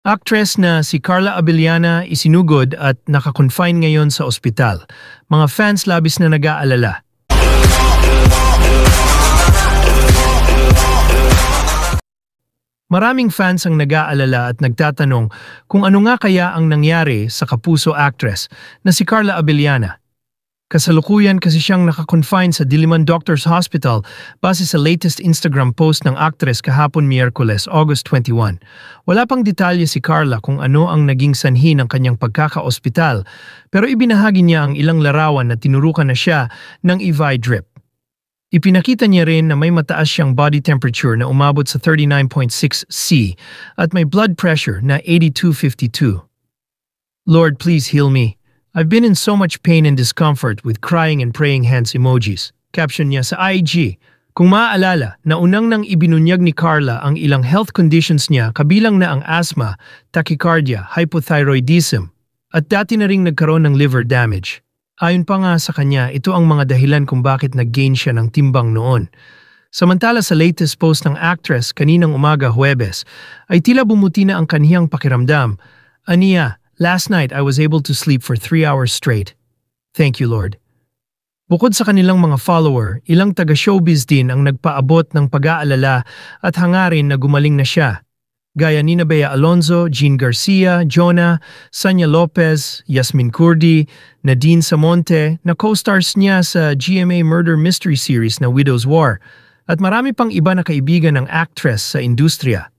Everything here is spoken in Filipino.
Actress na si Carla Abellana isinugod at nakakonfine ngayon sa ospital. Mga fans labis na nag-aalala. Maraming fans ang nag-aalala at nagtatanong kung ano nga kaya ang nangyari sa kapuso actress na si Carla Abellana. Kasalukuyan kasi siyang nakakonfine sa Diliman Doctors Hospital base sa latest Instagram post ng actress kahapon Miyerkules, August 21. Wala pang detalye si Carla kung ano ang naging sanhi ng kanyang pagkaka-ospital, pero ibinahagi niya ang ilang larawan na tinurukan na siya ng IV drip. Ipinakita niya rin na may mataas siyang body temperature na umabot sa 39.6 C at may blood pressure na 82/52. Lord, please heal me. I've been in so much pain and discomfort with crying and praying hands emojis. Caption niya sa IG. Kung maaalala, naunang nang ibinunyag ni Carla ang ilang health conditions niya kabilang na ang asthma, tachycardia, hypothyroidism, at dati na ring nagkaroon ng liver damage. Ayon pa nga sa kanya, ito ang mga dahilan kung bakit nag-gain siya ng timbang noon. Samantala sa latest post ng actress kaninang umaga Huwebes, ay tila bumuti na ang kaniyang pakiramdam. Aniya, last night I was able to sleep for 3 hours straight. Thank you, Lord. Bukod sa kanilang mga follower, ilang taga-showbiz din ang nagpaabot ng pag-aalala at hangarin na gumaling na siya. Gaya ni Bea Alonzo, Jean Garcia, Jonah, Sanya Lopez, Yasmin Kurdi, Nadine Samonte na co-stars niya sa GMA Murder Mystery Series na Widow's War at marami pang iba na kaibigan ng actress sa industriya.